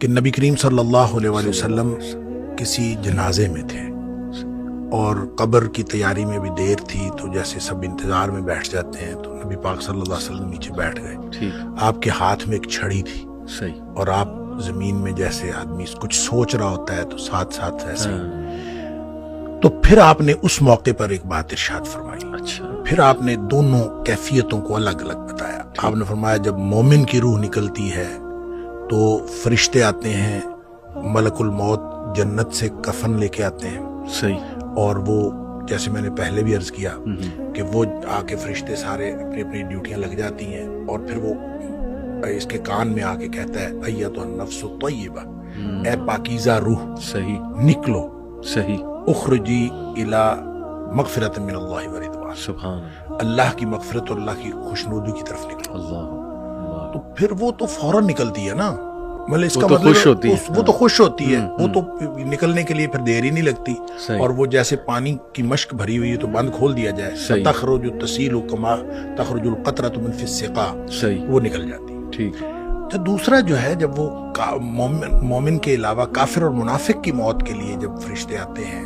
کہ نبی کریم صلی اللہ علیہ وآلہ وسلم کسی جنازے میں تھے اور قبر کی تیاری میں بھی دیر تھی، تو جیسے سب انتظار میں بیٹھ جاتے ہیں تو نبی پاک صلی اللہ علیہ وسلم نیچے بیٹھ گئے. آپ کے ہاتھ میں ایک چھڑی تھی اور آپ زمین میں جیسے آدمی کچھ سوچ رہا ہوتا ہے تو ساتھ ساتھ ایسے تو پھر آپ نے اس موقع پر ایک بات ارشاد فرمائی. پھر آپ نے دونوں کیفیتوں کو الگ الگ بتایا. آپ نے فرمایا جب مومن کی روح نکلتی ہے تو فرشتے آتے ہیں، ملک الموت جنت سے کفن لے کے آتے ہیں، اور وہ جیسے میں نے پہلے بھی عرض کیا کہ وہ آ کے فرشتے سارے اپنی اپنی ڈیوٹیاں لگ جاتی ہیں، اور پھر وہ اس کے کان میں آ کے کہتا ہے ایتھا النفس الطیبہ، اے پاکیزہ روح نکلو، اخرجی الی مغفرۃ من اللہ ورضوان، سبحان اللہ کی مغفرت اور اللہ کی خوشنودی کی طرف نکلو. تو پھر وہ تو فوراً نکلتی ہے نا، مطلب اس کا مطلب وہ تو خوش ہوتی ہے، وہ تو نکلنے کے لیے پھر دیر ہی نہیں لگتی. اور وہ جیسے پانی کی مشک بھری ہوئی ہے تو بند کھول دیا جائے، تخرج تسیل کما تخرج القطرۃ من فی السقا، وہ نکل جاتی. تو دوسرا جو ہے جب وہ مومن کے علاوہ کافر اور منافق کی موت کے لیے جب فرشتے آتے ہیں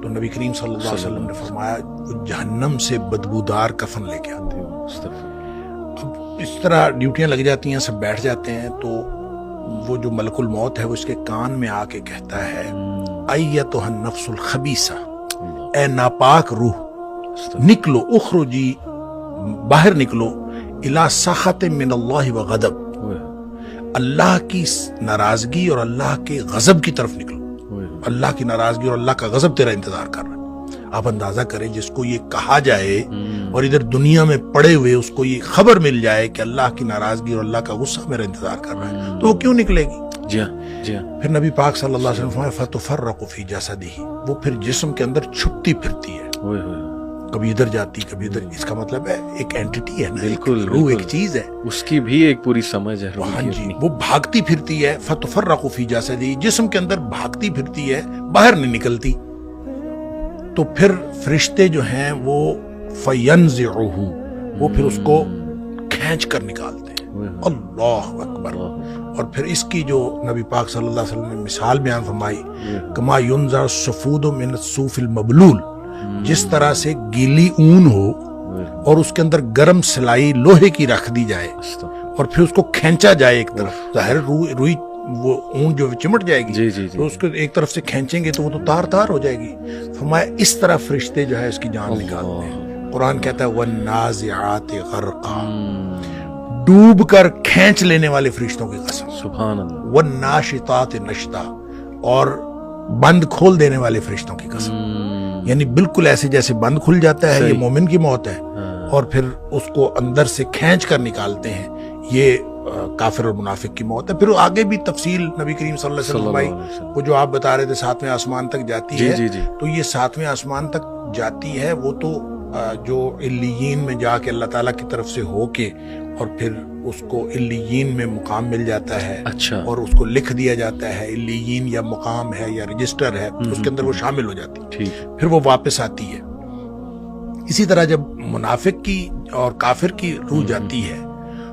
تو نبی کریم صلی اللہ علیہ وسلم نے فرمایا وہ جہنم سے بدبودار کفن لے کے آتے ہیں. اب اس طرح ڈیوٹیاں لگ جاتی ہیں، سب بیٹھ جاتے ہیں، تو وہ جو ملک الموت ہے وہ اس کے کان میں آ کے کہتا ہے ایتھا النفس الخبیثہ، اے ناپاک روح نکلو، اخرجی باہر نکلو، الی سخط من اللہ وغضب، اللہ کی ناراضگی اور اللہ کے غضب کی طرف نکلو. اللہ کی ناراضگی اور اللہ کا غضب تیرا انتظار کر رہا ہے. آپ اندازہ کریں جس کو یہ کہا جائے اور ادھر دنیا میں پڑے ہوئے اس کو یہ خبر مل جائے کہ اللہ کی ناراضگی اور اللہ کا غصہ میرا انتظار کر رہا ہے، تو وہ کیوں نکلے گی؟ جی پھر نبی پاک صلی اللہ علیہ وسلم فرمایا فتفرق فی جسدہ، وہ پھر جسم کے اندر چھپتی پھرتی ہے، کبھی ادھر جاتی کبھی ادھر. اس کا مطلب ہے ایک اینٹیٹی ہے نا، بالکل روح ایک چیز ہے، اس کی بھی ایک پوری سمجھ ہے. ہاں جی، وہ بھاگتی پھرتی ہے. فتفرق فی جسدہ، جسم کے اندر بھاگتی پھرتی ہے، باہر نہیں نکلتی. تو پھر فرشتے جو ہیں وہ فینزعہ، وہ پھر اس کو کھینچ کر نکالتے ہیں. اللہ اکبر. اور پھر اس کی جو نبی پاک صلی اللہ علیہ وسلم نے مثال بیان فرمائی، کما ینزع الصفود من الصوف المبلول، جس طرح سے گیلی اون ہو اور اس کے اندر گرم سلائی لوہے کی رکھ دی جائے اور پھر اس کو کھینچا جائے ایک طرف، ظاہر روئی وہ اون جو چمٹ جائے گی، تو اس کو ایک طرف سے کھینچیں گے تو وہ تو تار تار ہو جائے گی. فرمایا اس طرح فرشتے جو ہے اس کی جان نکالتے ہیں. قرآن کہتا ہے والنازعات غرقا، ڈوب کر کھینچ لینے والے فرشتوں کی قسم، سبحان اللہ. والناشطات نشطا، اور بند کھول دینے والے فرشتوں کی قسم. یعنی بالکل ایسے جیسے بند کھل جاتا ہے، یہ مومن کی موت ہے، اور پھر اس کو اندر سے کھینچ کر نکالتے ہیں، یہ کافر اور منافق کی موت ہے. پھر آگے بھی تفصیل نبی کریم صلی اللہ علیہ وسلم بھائی وہ جو آپ بتا رہے تھے 7ویں آسمان تک جاتی ہے، تو یہ 7ویں آسمان تک جاتی ہے، وہ تو جو علیین میں جا کے اللہ تعالیٰ کی طرف سے ہو کے اور پھر اس کو علیین میں مقام مل جاتا ہے، اور اس کو لکھ دیا جاتا ہے علیین یا مقام ہے یا رجسٹر ہے، اس کے اندر وہ شامل ہو جاتی ہے، پھر وہ واپس آتی ہے. اسی طرح جب منافق کی اور کافر کی روح جاتی ہے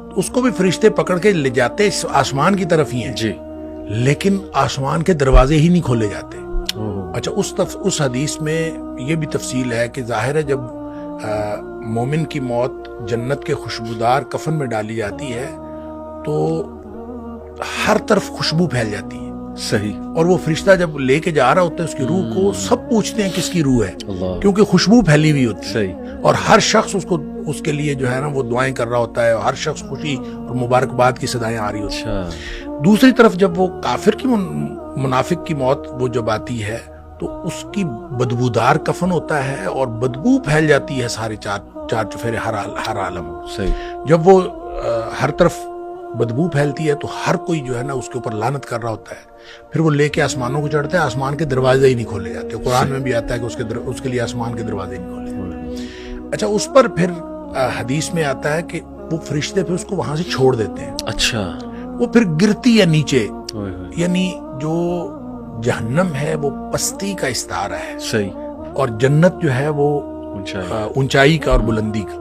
تو اس کو بھی فرشتے پکڑ کے لے جاتے آسمان کی طرف ہی ہیں، لیکن آسمان کے دروازے ہی نہیں کھولے جاتے. اچھا، اس حدیث میں یہ بھی تفصیل ہے کہ ظاہر ہے جب مومن کی موت جنت کے خوشبودار کفن میں ڈالی جاتی ہے تو ہر طرف خوشبو پھیل جاتی ہے. صحیح. اور وہ فرشتہ جب لے کے جا رہا ہوتا ہے اس کی روح کو، سب پوچھتے ہیں کس کی روح ہے، کیونکہ خوشبو پھیلی ہوئی ہوتی ہے. صحیح. اور ہر شخص اس کے لیے جو ہے نا وہ دعائیں کر رہا ہوتا ہے، اور ہر شخص خوشی اور مبارکباد کی صدائیں آ رہی ہوتی ہیں. دوسری طرف جب وہ کافر کی منافق کی موت وہ جب آتی ہے تو اس کی بدبودار کفن ہوتا ہے اور بدبو پھیل جاتی ہے سارے چار چفیرے ہر عالم. صحیح. جب وہ ہر طرف بدبو پھیلتی ہے تو ہر کوئی جو ہے نا اس کے اوپر لعنت کر رہا ہوتا ہے. پھر وہ لے کے آسمانوں کو چڑھتا ہے، آسمان کے دروازے ہی نہیں کھولے جاتے. قرآن میں بھی آتا ہے کہ اس کے لیے آسمان کے دروازے نہیں کھولے جاتے. اچھا، اس پر پھر حدیث میں آتا ہے کہ وہ فرشتے پھر اس کو وہاں سے چھوڑ دیتے ہیں. اچھا. وہ پھر گرتی ہے نیچے، یعنی جو جہنم ہے وہ پستی کا استعارہ ہے. صحیح. اور جنت جو ہے وہ اونچائی کا اور بلندی کا.